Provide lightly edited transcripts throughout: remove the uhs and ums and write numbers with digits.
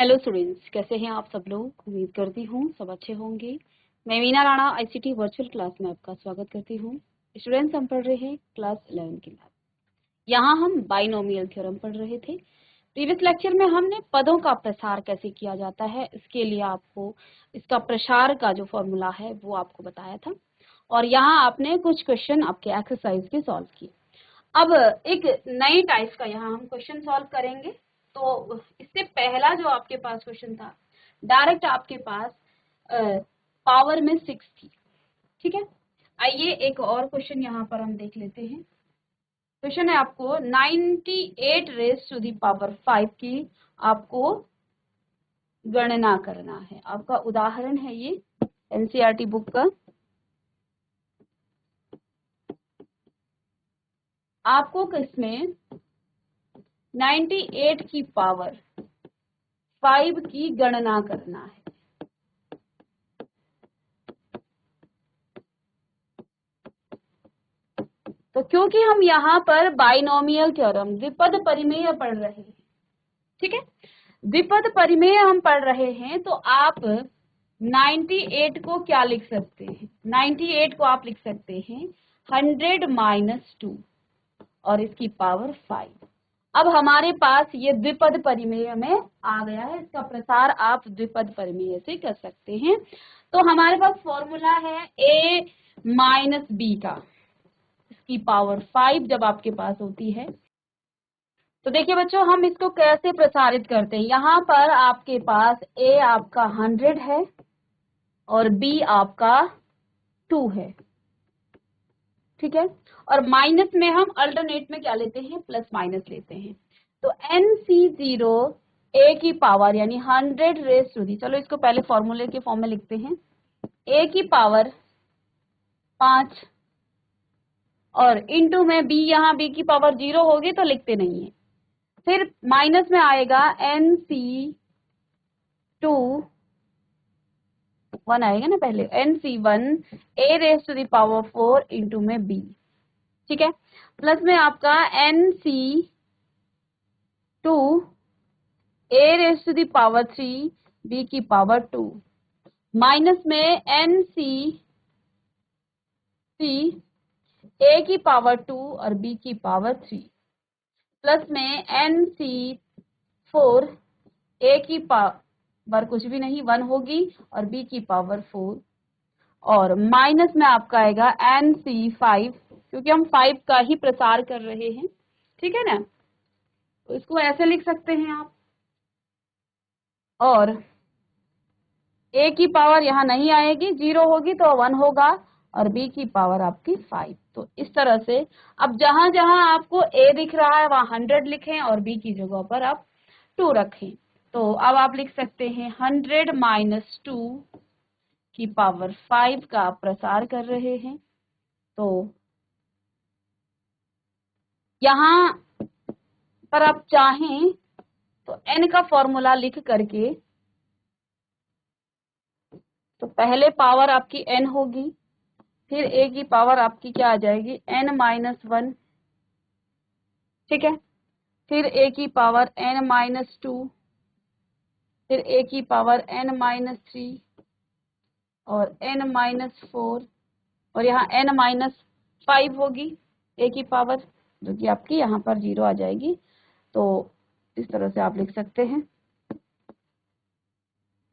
Hello students, कैसे हैं आप सब लोग। उम्मीद करती हूँ सब अच्छे होंगे। मैं Meena Rana ICT virtual class में आपका स्वागत करती हूँ। स्टूडेंट्स, हम पढ़ रहे हैं क्लास 11 की मैथ। यहाँ हम बाइनोमियल थ्योरम पढ़ रहे थे। प्रीवियस लेक्चर में हमने पदों का प्रसार कैसे किया जाता है, इसके लिए आपको इसका प्रसार का जो फॉर्मूला है वो आपको बताया था, और यहाँ आपने कुछ क्वेश्चन आपके एक्सरसाइज के सॉल्व किए। अब एक नई टाइप का यहाँ हम क्वेश्चन सॉल्व करेंगे। तो इससे पहला जो आपके पास क्वेश्चन था, डायरेक्ट आपके पास पावर में 6 थी। ठीक है, आइए एक और क्वेश्चन यहाँ पर हम देख लेते हैं। क्वेश्चन है आपको 98 रेज़ टू दी पावर 5 की आपको गणना करना है। आपका उदाहरण है ये एनसीईआरटी बुक का। आपको किसमें 98 की पावर 5 की गणना करना है। तो क्योंकि हम यहाँ पर बाइनोमियल थ्योरम द्विपद परिमेय पढ़ रहे हैं, ठीक है, द्विपद परिमेय हम पढ़ रहे हैं, तो आप 98 को क्या लिख सकते हैं? 98 को आप लिख सकते हैं 100 - 2 और इसकी पावर 5। अब हमारे पास ये द्विपद परिमेय में आ गया है। इसका प्रसार आप द्विपद परिमेय से कर सकते हैं। तो हमारे पास फॉर्मूला है a - b का, इसकी पावर 5 जब आपके पास होती है। तो देखिए बच्चों, हम इसको कैसे प्रसारित करते हैं। यहाँ पर आपके पास a आपका 100 है और b आपका 2 है, ठीक है, और माइनस में हम अल्टरनेट में क्या लेते हैं, प्लस माइनस लेते हैं। तो NC0 a की पावर यानी 100 रेज़ टू दी, चलो इसको पहले फॉर्मूले के फॉर्म में लिखते हैं, a की पावर 5 और इनटू में b, यहाँ b की पावर 0 होगी तो लिखते नहीं है। फिर माइनस में आएगा NC2 1 आएगा ना पहले, NC1 a raise to the power 4 into में b, ठीक है, प्लस में आपका NC2 a raise to the power 3 b की पावर 2, माइनस में NC3 a की पावर 2 और b की पावर 3, प्लस में NC4 a की पावर कुछ भी नहीं 1 होगी और b की पावर 4, और माइनस में आपका आएगा NC5, क्योंकि हम 5 का ही प्रसार कर रहे हैं, ठीक है ना। तो इसको ऐसे लिख सकते हैं आप, और a की पावर यहाँ नहीं आएगी, 0 होगी तो 1 होगा और b की पावर आपकी 5। तो इस तरह से अब जहां जहां आपको a दिख रहा है वहां 100 लिखें और b की जगह पर आप 2 रखें। तो अब आप लिख सकते हैं 100 - 2 की पावर 5 का आप प्रसार कर रहे हैं। तो यहाँ पर आप चाहें तो n का फॉर्मूला लिख करके, तो पहले पावर आपकी n होगी, फिर a की पावर आपकी क्या आ जाएगी n - 1, ठीक है, फिर a की पावर n - 2, फिर a की पावर n - 3 और n - 4, और यहाँ n - 5 होगी a की पावर, जो कि आपकी यहाँ पर 0 आ जाएगी। तो इस तरह से आप लिख सकते हैं।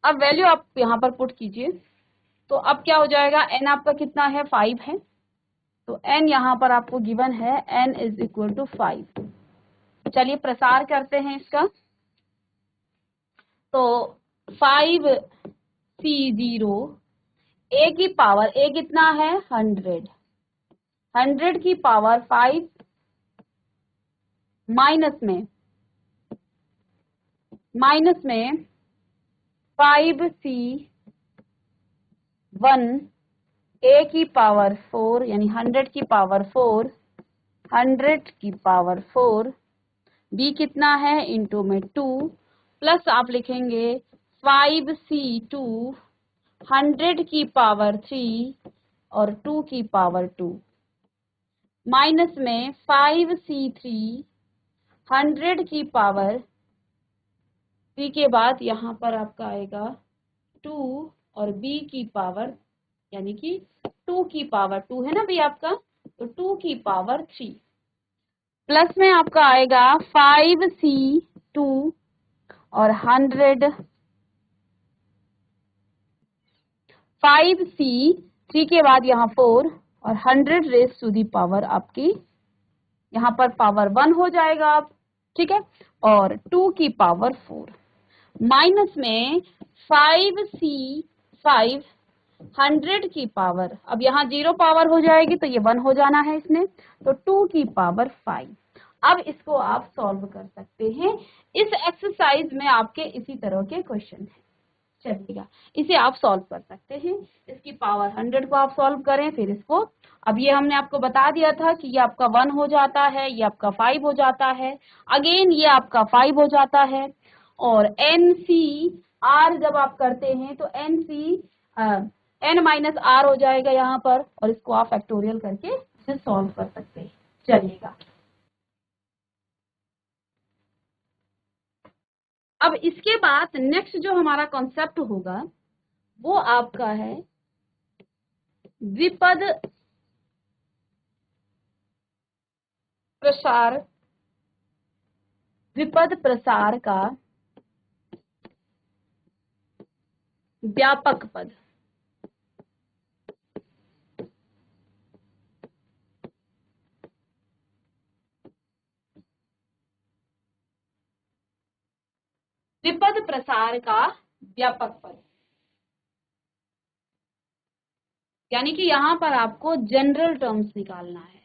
अब वैल्यू आप यहाँ पर पुट कीजिए, तो अब क्या हो जाएगा, n आपका कितना है, 5 है, तो n यहाँ पर आपको गिवन है n = 5। चलिए प्रसार करते हैं इसका। तो 5C0 a की पावर, a कितना है 100, 100 की पावर 5 माइनस में 5C1 a की पावर 4 यानी 100 की पावर 4, 100 की पावर 4, b कितना है इंटू में 2, प्लस आप लिखेंगे 5C2 100 की पावर 3 और 2 की पावर 2, माइनस में 5C3 100 की पावर C के बाद यहाँ पर आपका आएगा 2 और B की पावर यानी कि 2 की पावर 2 है ना भाई आपका, तो 2 की पावर 3 प्लस में आपका आएगा 5C2 और 100 5C3 के बाद यहाँ 4 और 100 रेज टू दी पावर आपकी यहाँ पर पावर 1 हो जाएगा आप, ठीक है, और 2 की पावर 4 माइनस में 5C5 100 की पावर, अब यहाँ 0 पावर हो जाएगी तो ये 1 हो जाना है इसमें, तो 2 की पावर 5। अब इसको आप सॉल्व कर सकते हैं। इस एक्सरसाइज में आपके इसी तरह के क्वेश्चन हैं, चलिएगा इसे आप सॉल्व कर सकते हैं। इसकी पावर 100 को आप सॉल्व करें, फिर इसको, अब ये हमने आपको बता दिया था कि ये आपका 1 हो जाता है, ये आपका 5 हो जाता है, अगेन ये आपका 5 हो जाता है, और NCR जब आप करते हैं तो N माइनस R हो जाएगा यहाँ पर, और इसको आप फैक्टोरियल करके इसे सॉल्व कर सकते हैं। चलिएगा अब इसके बाद नेक्स्ट जो हमारा कॉन्सेप्ट होगा वो आपका है द्विपद प्रसार का व्यापक पद। द्विपद प्रसार का व्यापक पद यानी कि यहां पर आपको जनरल टर्म्स निकालना है।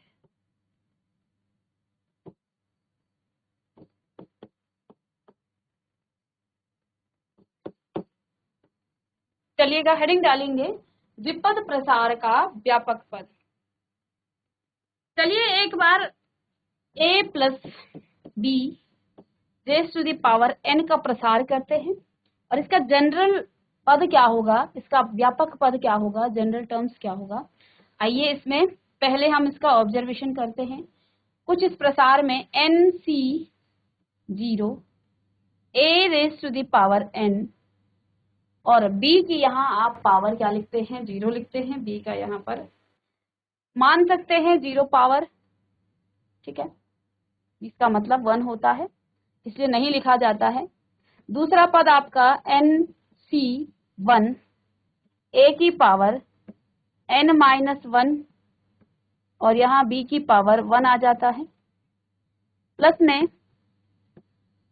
चलिएगा हेडिंग डालेंगे द्विपद प्रसार का व्यापक पद। चलिए एक बार a plus b raise to the power n का प्रसार करते हैं, और इसका जनरल पद क्या होगा, इसका व्यापक पद क्या होगा, जनरल टर्म्स क्या होगा। आइए इसमें पहले हम इसका ऑब्जर्वेशन करते हैं। कुछ इस प्रसार में NC0 a raise to the power n, और b की यहाँ आप पावर क्या लिखते हैं, 0 लिखते हैं, b का यहाँ पर मान सकते हैं 0 पावर, ठीक है, इसका मतलब 1 होता है इसलिए नहीं लिखा जाता है। दूसरा पद आपका NC1 a की पावर n माइनस 1, और यहाँ b की पावर 1 आ जाता है, प्लस में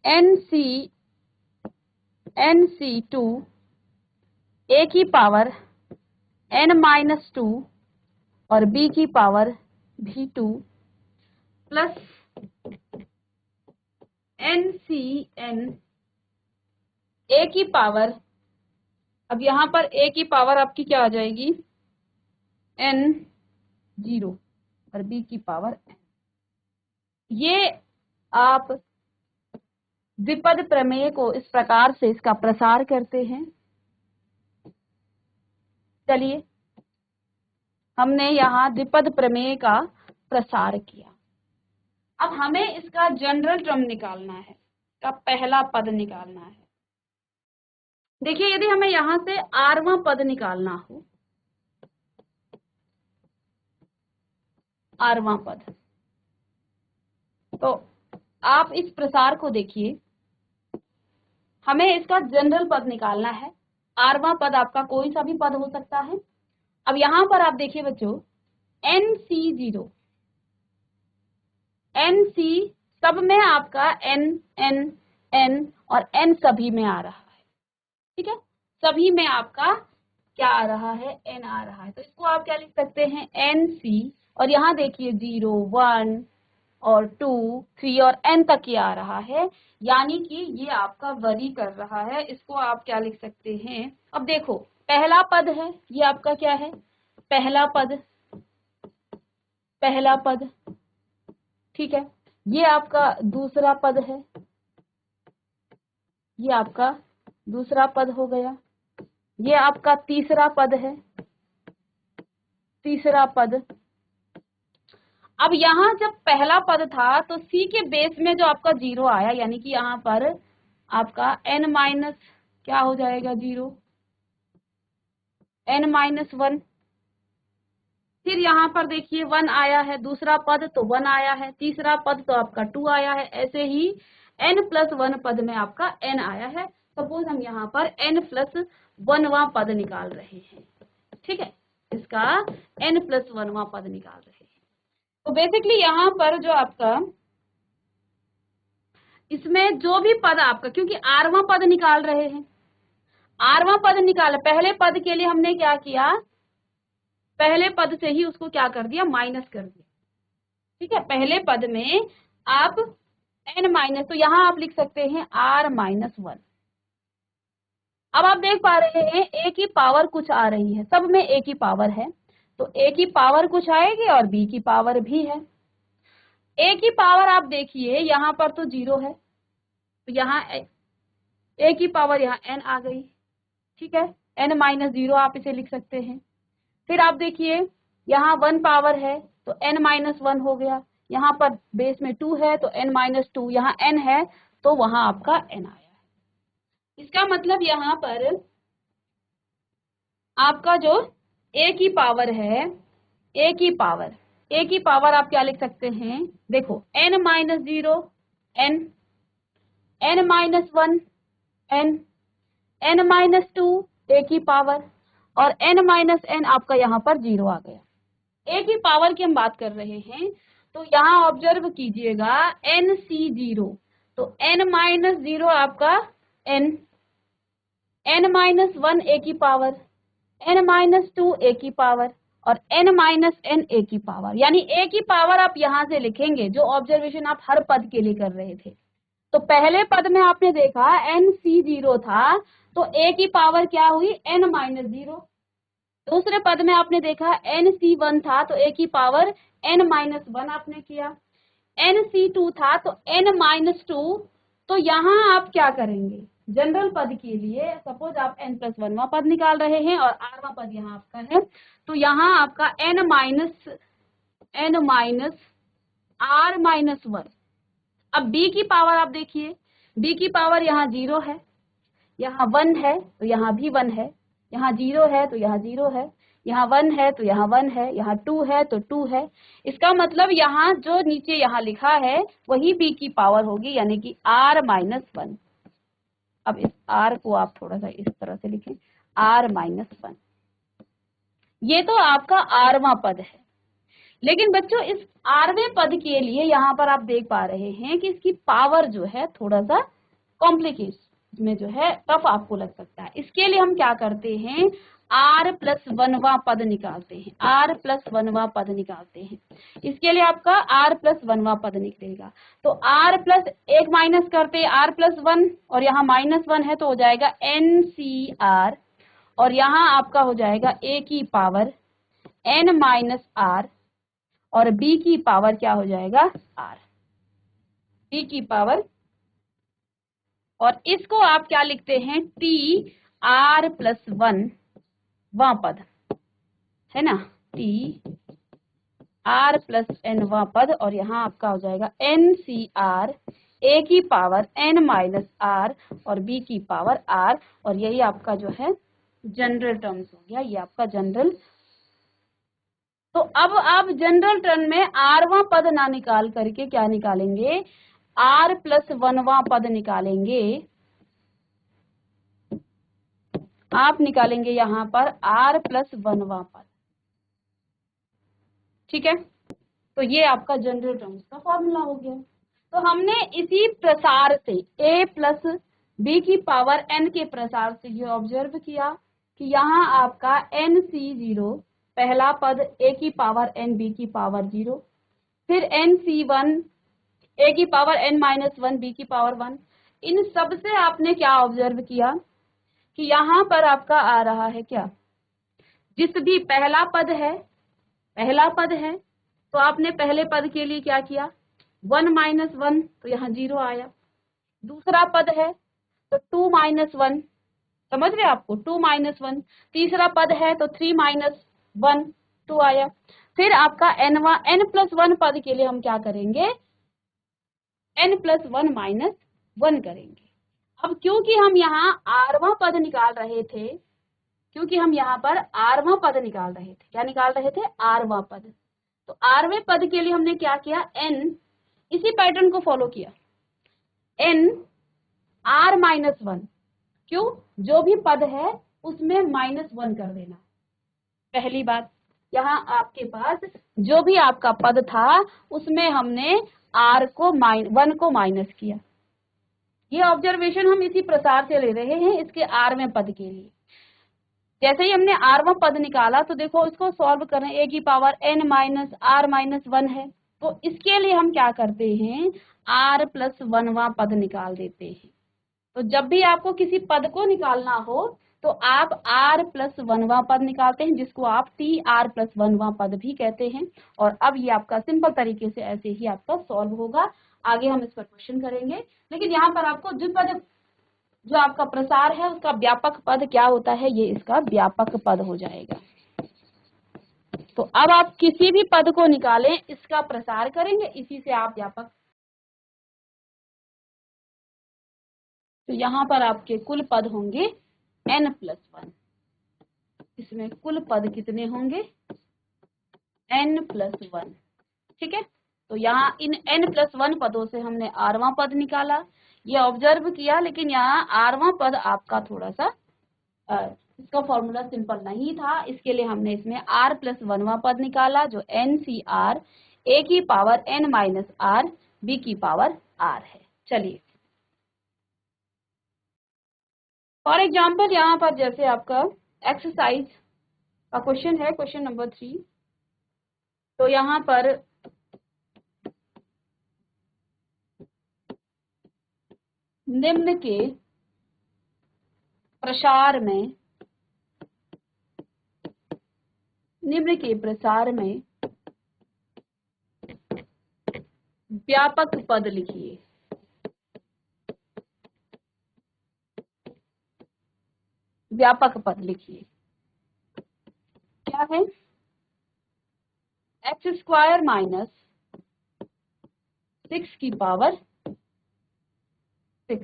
NC2 a की पावर n माइनस 2 और b की पावर भी 2, प्लस NCN a की पावर, अब यहाँ पर a की पावर आपकी क्या आ जाएगी, n0 और b की पावर n। ये आप द्विपद प्रमेय को इस प्रकार से इसका प्रसार करते हैं। चलिए हमने यहाँ द्विपद प्रमेय का प्रसार किया, अब हमें इसका जनरल टर्म निकालना है, इसका पहला पद निकालना है। देखिए यदि हमें यहां से आरवां पद निकालना हो, आरवां पद, तो आप इस प्रसार को देखिए, हमें इसका जनरल पद निकालना है। आरवां पद आपका कोई सा भी पद हो सकता है। अब यहां पर आप देखिए बच्चों, NC0 NC सब में आपका N N N और N सभी में आ रहा है, ठीक है, सभी में आपका क्या आ रहा है, N आ रहा है, तो इसको आप क्या लिख सकते हैं, NC, और यहाँ देखिए 0 1 और 2 3 और n तक ये आ रहा है, यानी कि ये आपका वरी कर रहा है। इसको आप क्या लिख सकते हैं, अब देखो पहला पद है, ये आपका क्या है, पहला पद, पहला पद, ठीक है, ये आपका दूसरा पद है, ये आपका दूसरा पद हो गया, ये आपका तीसरा पद है, तीसरा पद। अब यहाँ जब पहला पद था तो C के बेस में जो आपका 0 आया, यानी कि यहाँ पर आपका n माइनस क्या हो जाएगा 0, n माइनस 1। फिर यहाँ पर देखिए 1 आया है, दूसरा पद तो 1 आया है, तीसरा पद तो आपका 2 आया है, ऐसे ही n+1 पद में आपका n आया है। सपोज हम यहाँ पर n+1वां पद निकाल रहे हैं, ठीक है, इसका n+1वां पद निकाल रहे हैं। तो बेसिकली यहाँ पर जो आपका इसमें जो भी पद आपका, क्योंकि rवां पद निकाल रहे हैं, rवां पद निकाल, पहले पद के लिए हमने क्या किया, पहले पद से ही उसको क्या कर दिया, माइनस कर दिया, ठीक है। पहले पद में आप n माइनस, तो यहां आप लिख सकते हैं r-1। अब आप देख पा रहे हैं a की पावर कुछ आ रही है, सब में a की पावर है, तो a की पावर कुछ आएगी और b की पावर भी है। a की पावर आप देखिए यहाँ पर तो 0 है, तो यहाँ a की पावर यहाँ n आ गई, ठीक है, n-0 आप इसे लिख सकते हैं। फिर आप देखिए यहाँ 1 पावर है तो n-1 हो गया, यहाँ पर बेस में 2 है तो n-2, यहाँ n है तो वहां आपका n आया है। इसका मतलब यहाँ पर आपका जो a की पावर है, a की पावर आप क्या लिख सकते हैं, देखो n-0 n, n-1 n, n-2 a की पावर, और n-n आपका यहाँ पर 0 आ गया। a की पावर की हम बात कर रहे हैं, तो यहाँ ऑब्जर्व कीजिएगा nc0, तो n-0 आपका n, n-1 a की पावर, n-2 a की पावर, और n-n a की पावर, यानी a की पावर आप यहाँ से लिखेंगे जो ऑब्जर्वेशन आप हर पद के लिए कर रहे थे। तो पहले पद में आपने देखा nc0 था, तो a की पावर क्या हुई, n-0। दूसरे पद में आपने देखा nc1 था, तो a की पावर n-1 आपने किया, nc2 था तो n-2। तो यहाँ आप क्या करेंगे, जनरल पद के लिए सपोज आप n+1वां पद निकाल रहे हैं और rवां पद यहाँ आपका है, तो यहाँ आपका n-r-1। अब b की पावर आप देखिए, b की पावर यहाँ 0 है, यहाँ 1 है तो यहाँ भी 1 है, यहाँ 0 है तो यहाँ 0 है, यहाँ 1 है तो यहाँ 1 है, यहाँ 2 है तो 2 है। इसका मतलब यहाँ जो नीचे यहाँ लिखा है वही b की पावर होगी, यानी कि r-1। अब इस r को आप थोड़ा सा इस तरह से लिखें, r-1। ये तो आपका rवां पद है। लेकिन बच्चों इस rवें पद के लिए यहाँ पर आप देख पा रहे हैं कि इसकी पावर जो है थोड़ा सा कॉम्प्लिकेशन में जो है टफ आपको लग सकता है। इसके लिए हम क्या करते हैं, r+1वां पद निकालते हैं, r+1वां पद निकालते हैं। इसके लिए आपका r+1वां पद निकलेगा, तो r+1 माइनस करते r+1, और यहाँ -1 है तो हो जाएगा ncr, और यहाँ आपका हो जाएगा a की पावर n-r, और b की पावर क्या हो जाएगा, r, b की पावर, और इसको आप क्या लिखते हैं, t r+1 वां पद है ना, t r+n वां पद, और यहाँ आपका हो जाएगा ncr, a की पावर n-r और b की पावर r, और यही आपका जो है जनरल टर्म्स हो गया, ये आपका जनरल। तो अब आप जनरल टर्म में rवां पद ना निकाल करके क्या निकालेंगे, r+1वां पद निकालेंगे, आप निकालेंगे यहाँ पर r+1वां पद, ठीक है। तो ये आपका जनरल टर्म्स का फॉर्मूला हो गया। तो हमने इसी प्रसार से a प्लस b की पावर n के प्रसार से ये ऑब्जर्व किया कि यहाँ आपका nc0 पहला पद a की पावर n b की पावर 0, फिर nc1 a की पावर n-1 b की पावर 1। इन सब से आपने क्या ऑब्जर्व किया कि यहाँ पर आपका आ रहा है क्या, जिस भी पहला पद है तो आपने पहले पद के लिए क्या किया, 1-1 तो यहाँ 0 आया। दूसरा पद है तो 2-1, समझ रहे आपको, 2-1। तीसरा पद है तो 3-1 2 आया। फिर आपका n+1 पद के लिए हम क्या करेंगे, n+1 -1 करेंगे। अब क्योंकि हम यहाँ आरवां पद निकाल रहे थे, क्योंकि हम यहाँ पर आरवां पद निकाल रहे थे, क्या निकाल रहे थे, आरवां पद, तो आरवें पद के लिए हमने क्या किया, एन, इसी पैटर्न को फॉलो किया, एन आर माइनस वन, क्यों, जो भी पद है उसमें -1 कर देना। पहली बात, यहाँ आपके पास जो भी आपका पद था उसमें हमने r को 1 को माइनस किया। ये ऑब्जर्वेशन हम इसी प्रसार से ले रहे हैं इसके आरवें पद के लिए। जैसे ही हमने आरवां पद निकाला तो देखो इसको सॉल्व करें, a की power n minus r minus 1 है, तो इसके लिए हम क्या करते हैं, r प्लस 1वां पद निकाल देते हैं। तो जब भी आपको किसी पद को निकालना हो तो आप r प्लस 1वां पद निकालते हैं, जिसको आप tr प्लस 1वां पद भी कहते हैं। और अब ये आपका सिंपल तरीके से ऐसे ही आपका सॉल्व होगा। आगे हम इस पर क्वेश्चन करेंगे, लेकिन यहाँ पर आपको द्विपद जो आपका प्रसार है उसका व्यापक पद क्या होता है, ये इसका व्यापक पद हो जाएगा। तो अब आप किसी भी पद को निकालें इसका प्रसार करेंगे, इसी से आप व्यापक। तो यहाँ पर आपके कुल पद होंगे n प्लस 1, इसमें कुल पद कितने होंगे, n प्लस 1, ठीक है। तो यहाँ इन n प्लस 1 पदों से हमने आरवां पद निकाला, ये ऑब्जर्व किया, लेकिन यहाँ आरवां पद आपका थोड़ा सा इसका फॉर्मूला सिंपल नहीं था, इसके लिए हमने इसमें r प्लस 1वां पद निकाला जो NCR a की power n minus r b की पावर r है। चलिए फॉर एग्जाम्पल यहाँ पर जैसे आपका एक्सरसाइज का क्वेश्चन है, क्वेश्चन नंबर 3, तो यहाँ पर निम्न के प्रसार में व्यापक पद लिखिए। व्यापक पद लिखिए, क्या है, x स्क्वायर माइनस 6 की power 6,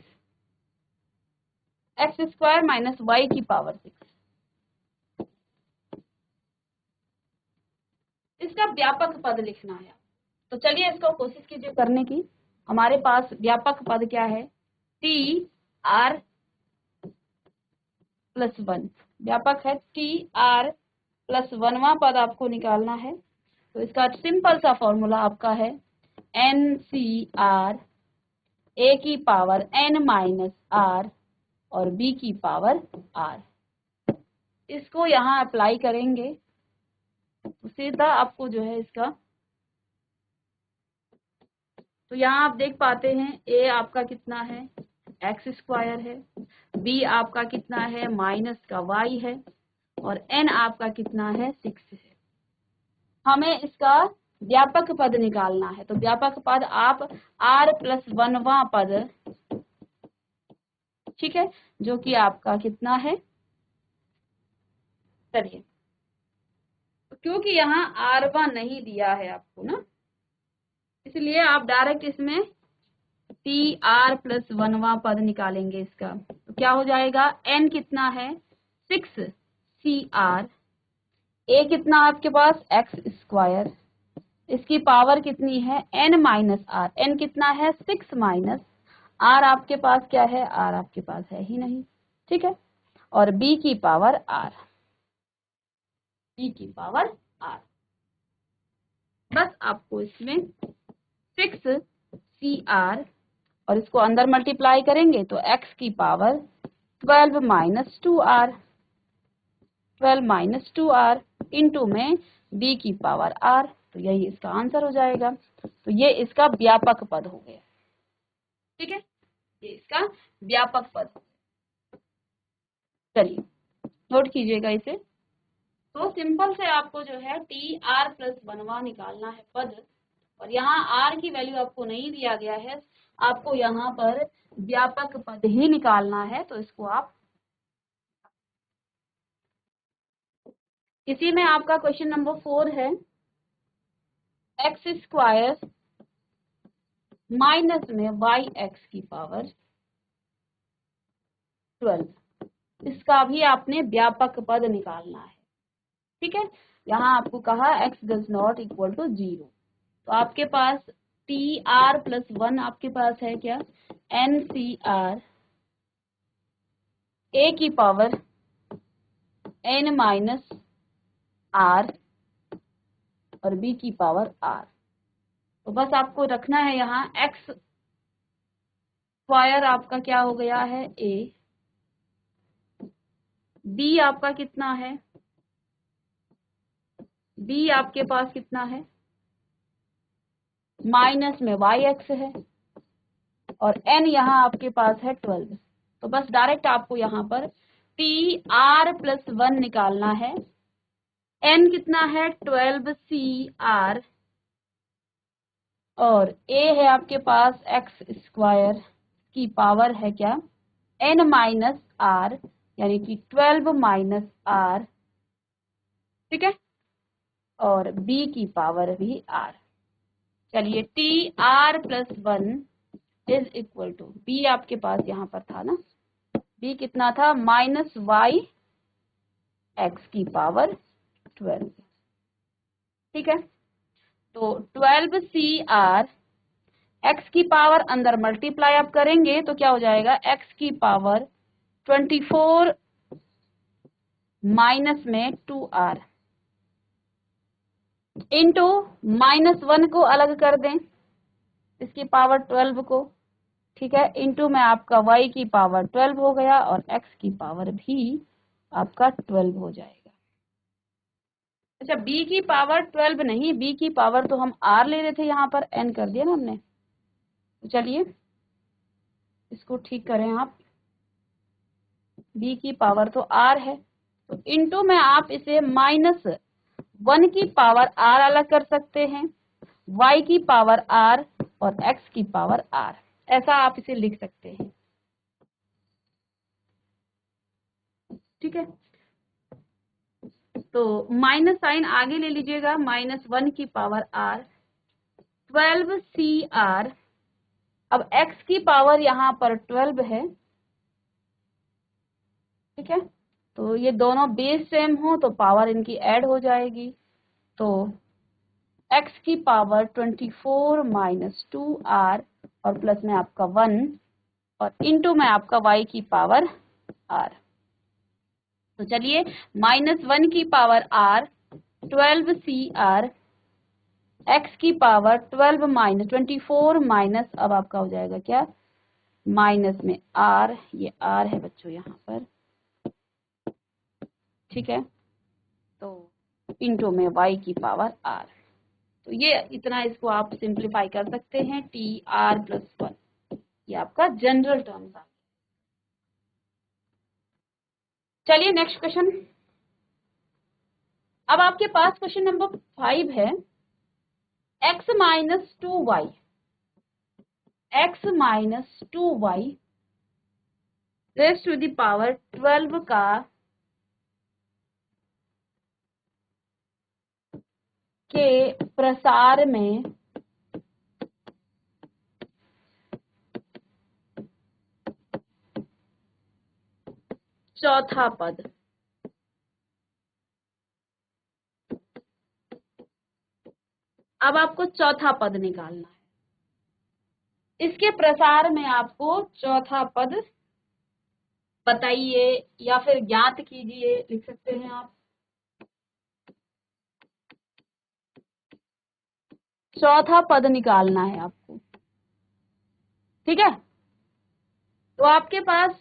x square minus y की पावर 6, इसका व्यापक पद लिखना है। तो चलिए इसको कोशिश कीजिए करने की। हमारे पास व्यापक पद क्या है, tr प्लस 1, व्यापक है tr प्लस 1वां पद आपको निकालना है। तो इसका सिंपल सा फॉर्मूला आपका है NCR a की पावर n माइनस r और b की पावर r। इसको यहाँ अप्लाई करेंगे तो सीधा आपको जो है इसका, तो यहाँ आप देख पाते हैं a आपका कितना है, x स्क्वायर है, b आपका कितना है, माइनस का y है, और n आपका कितना है, 6 है। हमें इसका व्यापक पद निकालना है। तो व्यापक पद आप r प्लस 1वां पद, ठीक है, जो कि आपका कितना है, चलिए क्योंकि यहाँ r1 नहीं दिया है आपको ना, इसलिए आप डायरेक्ट इसमें tr प्लस 1वां पद निकालेंगे इसका। तो क्या हो जाएगा, n कितना है, 6cr, a कितना आपके पास, x स्क्वायर, इसकी पावर कितनी है, n माइनस r, n कितना है, 6 माइनस r आपके पास क्या है, r आपके पास है ही नहीं, ठीक है, और b की पावर r, b की पावर r। बस आपको इसमें 6cr और इसको अंदर मल्टीप्लाई करेंगे तो x की power 12 minus 2r, 12 minus 2r into में b की पावर r, तो यही इसका आंसर हो जाएगा। तो ये इसका व्यापक पद हो गया, ठीक है, ये इसका व्यापक पद। चलिए नोट कीजिएगा इसे। तो सिंपल से आपको जो है tr प्लस 1वां निकालना है पद, और यहाँ r की वैल्यू आपको नहीं दिया गया है, आपको यहाँ पर व्यापक पद ही निकालना है। तो इसको आप, इसी में आपका क्वेश्चन नंबर 4 है, x स्क्वायर माइनस में yx की पावर 12, इसका भी आपने व्यापक पद निकालना है। ठीक है, यहाँ आपको कहा x does not equal to 0, तो आपके पास TR+1 आपके पास है क्या, NCR a की पावर n माइनस r और b की पावर r। तो बस आपको रखना है यहाँ x स्क्वायर आपका क्या हो गया है a, b आपका कितना है, b आपके पास कितना है, माइनस में yx है और n यहाँ आपके पास है 12। तो बस डायरेक्ट आपको यहाँ पर TR+1 निकालना है, n कितना है 12CR और a है आपके पास x स्क्वायर की पावर है क्या n माइनस r, यानी कि 12 माइनस r। ठीक है, और b की पावर भी r। चलिए TR+1 is equal to, b आपके पास यहाँ पर था ना, b कितना था माइनस y x की पावर 12। ठीक है, तो 12CR x की पावर अंदर मल्टीप्लाई आप करेंगे तो क्या हो जाएगा, x की पावर 24 माइनस में 2r इंटू -1 को अलग कर दें, इसकी पावर 12 को। ठीक है, इंटू में आपका y की पावर 12 हो गया और x की पावर भी आपका 12 हो जाएगा। अच्छा, b की पावर 12 नहीं, b की पावर तो हम r ले रहे थे, यहाँ पर n कर दिया ना हमने। तो चलिए इसको ठीक करें आप, b की पावर तो r है, तो इंटू में आप इसे -1 की पावर r अलग कर सकते हैं, y की पावर r और x की पावर r, ऐसा आप इसे लिख सकते हैं। ठीक है, तो माइनस साइन आगे ले लीजिएगा, -1 की पावर r 12CR। अब x की पावर यहाँ पर 12 है। ठीक है, तो ये दोनों बेस सेम हो तो पावर इनकी ऐड हो जाएगी, तो x की पावर 24 माइनस 2r और प्लस में आपका 1 और इंटू में आपका y की पावर r। तो चलिए -1 की पावर r 12CR x की पावर 12 माइनस 24 माइनस, अब आपका हो जाएगा क्या, माइनस में r, ये r है बच्चों यहाँ पर। ठीक है, तो इंटू में y की पावर r। तो ये इतना, इसको आप सिंप्लीफाई कर सकते हैं, TR+1, ये आपका जनरल टर्म्स आ। चलिए नेक्स्ट क्वेश्चन। अब आपके पास क्वेश्चन नंबर 5 है, x minus 2y, x minus 2y raise to the power 12 का के प्रसार में चौथा पद। अब आपको चौथा पद निकालना है, इसके प्रसार में आपको चौथा पद बताइए या फिर ज्ञात कीजिए, लिख सकते हैं आप। चौथा पद निकालना है आपको। ठीक है, तो आपके पास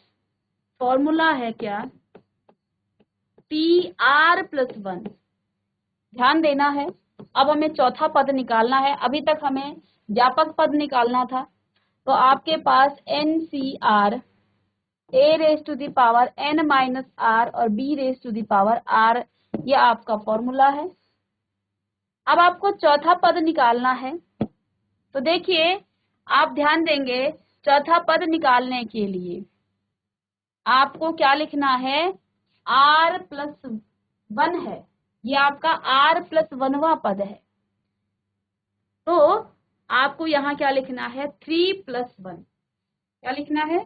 फॉर्मूला है क्या, TR+1, ध्यान देना है। अब हमें चौथा पद निकालना है, अभी तक हमें व्यापक पद निकालना था, तो आपके पास NCR a raise to the power n minus r और b raise to the power r, ये आपका फॉर्मूला है। अब आपको चौथा पद निकालना है, तो देखिए आप ध्यान देंगे, चौथा पद निकालने के लिए आपको क्या लिखना है, r+1 है, ये आपका r+1वां पद है, तो आपको यहाँ क्या लिखना है, 3+1, क्या लिखना है,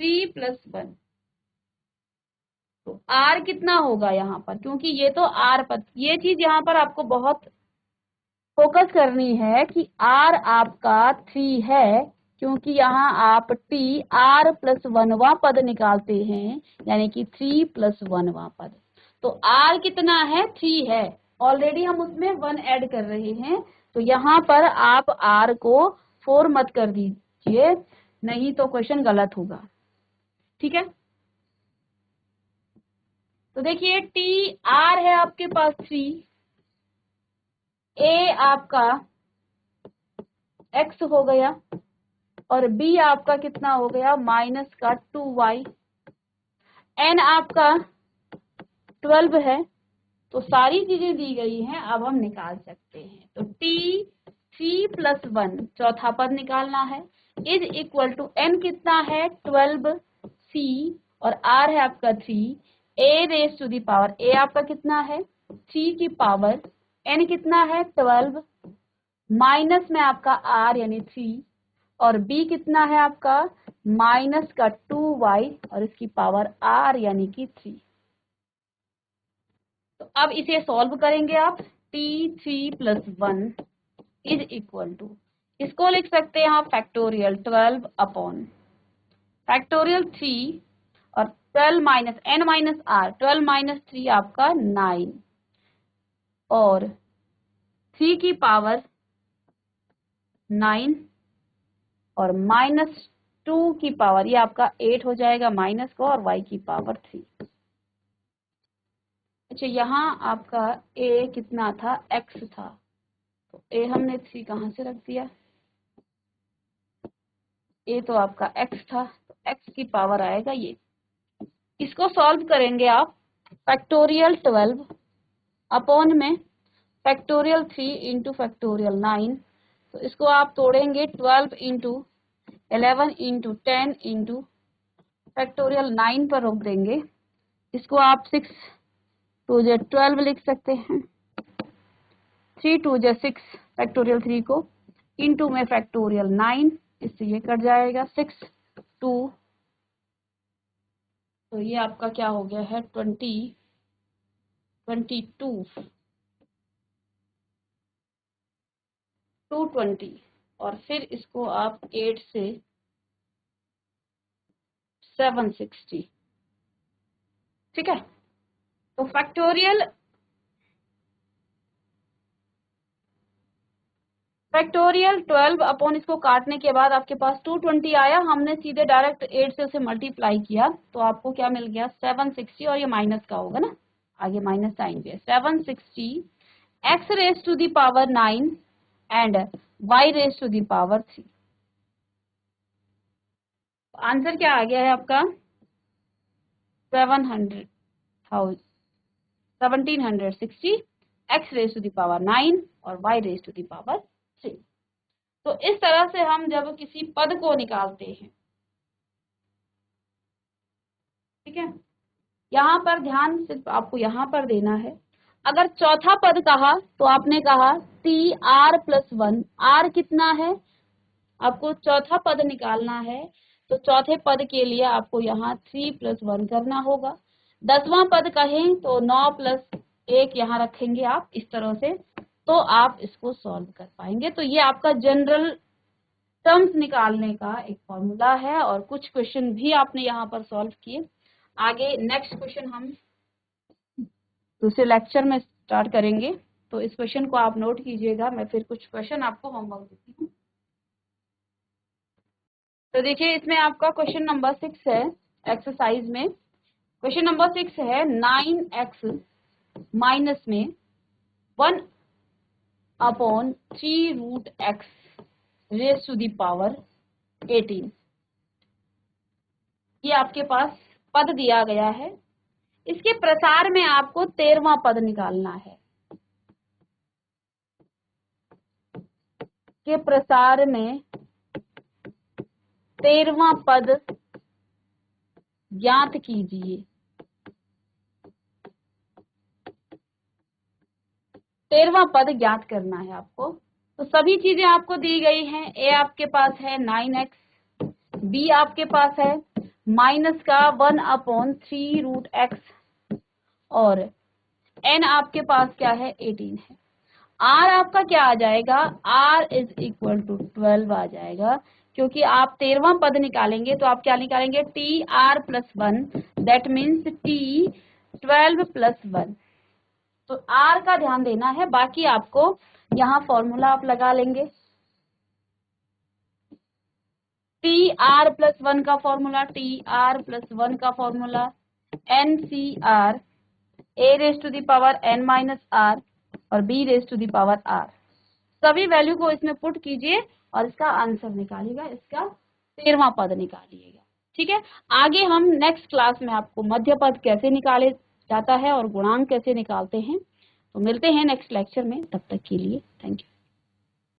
3+1। तो r कितना होगा यहाँ पर, क्योंकि ये तो r पद, ये चीज यहाँ पर आपको बहुत फोकस करनी है कि r आपका 3 है, क्योंकि यहाँ आप t r प्लस 1वां पद निकालते हैं, यानी कि 3 प्लस 1वां पद। तो r कितना है, 3 है, ऑलरेडी हम उसमें 1 ऐड कर रहे हैं, तो यहाँ पर आप r को 4 मत कर दीजिए, नहीं तो क्वेश्चन गलत होगा। ठीक है, तो देखिए टी आर है आपके पास 3, ए आपका x हो गया, और b आपका कितना हो गया, माइनस का 2y, n आपका 12 है। तो सारी चीजें दी गई हैं, अब हम निकाल सकते हैं। तो t 3 प्लस 1 चौथा पद निकालना है, इज इक्वल टू n कितना है 12c, और r है आपका 3, a raise to the power, a आपका कितना है 3 की पावर, n कितना है 12, माइनस में आपका r यानी 3, और b कितना है आपका माइनस का 2y, और इसकी पावर r यानी कि 3। तो अब इसे सॉल्व करेंगे आप, t3 plus 1 is equal to, इसको लिख सकते हैं आप फैक्टोरियल 12 अपॉन फैक्टोरियल 3, और 12 minus n minus r, 12 minus 3 आपका 9, और 3 की पावर 9, और माइनस 2 की पावर, ये आपका 8 हो जाएगा माइनस को, और y की पावर 3। अच्छा, यहाँ आपका a कितना था, x था, तो a हमने 3 कहाँ से रख दिया, a तो आपका x था, तो x की पावर आएगा ये। इसको सॉल्व करेंगे आप, फैक्टोरियल 12 अपॉन में फैक्टोरियल 3 इंटू फैक्टोरियल 9, तो इसको आप तोड़ेंगे 12 इंटू 11 इंटू 10 इंटू फैक्टोरियल 9 पर रोक देंगे। इसको आप 6 2 जा 12 लिख सकते हैं, 3 2 जा 6 फैक्टोरियल 3 को, इंटू में फैक्टोरियल 9, इससे ये कट जाएगा 6 2, तो ये आपका क्या हो गया है 22, और फिर इसको आप 8 से 760। ठीक है, तो फैक्टोरियल 12 अपॉन इसको काटने के बाद आपके पास 220 आया, हमने सीधे डायरेक्ट 8 से उसे मल्टीप्लाई किया, तो आपको क्या मिल गया 760, और ये माइनस का होगा ना, आगे माइनस साइन भी है, 760 x raise to the power 9 and y raise to the power 3। Answer क्या आ गया है आपका 1760 x raise to the power 9 और y raise to the power 3। तो इस तरह से हम जब किसी पद को निकालते हैं, ठीक है, यहाँ पर ध्यान सिर्फ आपको यहाँ पर देना है। अगर चौथा पद कहा तो आपने कहा टी आर प्लस 1, आर कितना है, आपको चौथा पद निकालना है, तो चौथे पद के लिए आपको यहाँ 3 प्लस 1 करना होगा। 10वां पद कहें तो 9 प्लस 1 यहाँ रखेंगे आप, इस तरह से, तो आप इसको सॉल्व कर पाएंगे। तो ये आपका जनरल टर्म्स निकालने का एक फॉर्मूला है, और कुछ क्वेश्चन भी आपने यहाँ पर सॉल्व किए। आगे नेक्स्ट क्वेश्चन हम दूसरे लेक्चर में स्टार्ट करेंगे, तो इस क्वेश्चन को आप नोट कीजिएगा। मैं फिर कुछ क्वेश्चन आपको होमवर्क देती हूँ। तो देखिए, इसमें आपका क्वेश्चन नंबर 6 है, एक्सरसाइज में क्वेश्चन नंबर 6 है 9x माइनस में 1 upon 3 root x raise to the power 18। ये आपके पास पद दिया गया है, इसके प्रसार में आपको 13वां पद निकालना है। के प्रसार में 13वां पद ज्ञात कीजिए। 13वां पद ज्ञात करना है आपको। तो सभी चीजें आपको दी गई हैं। ए आपके पास है 9x, बी आपके पास है माइनस का 1 अपॉन 3 रूट x और n आपके पास क्या है 18 है। r आपका क्या आ जाएगा, r इज इक्वल टू 12 आ जाएगा, क्योंकि आप 13वां पद निकालेंगे तो आप क्या निकालेंगे, T R plus 1, that means T 12 plus 1। तो r का ध्यान देना है, बाकी आपको यहाँ फॉर्मूला आप लगा लेंगे, टी आर प्लस 1 का फॉर्मूला, टी आर प्लस 1 का formula N C R A raise to the power n minus R और b raise to the power r। सभी वैल्यू को इसमें पुट कीजिए और इसका आंसर निकालिएगा, इसका 13वां पद निकालिएगा। ठीक है, आगे हम नेक्स्ट क्लास में आपको मध्य पद कैसे निकाले जाता है और गुणांक कैसे निकालते हैं, तो मिलते हैं नेक्स्ट लेक्चर में। तब तक के लिए थैंक यू।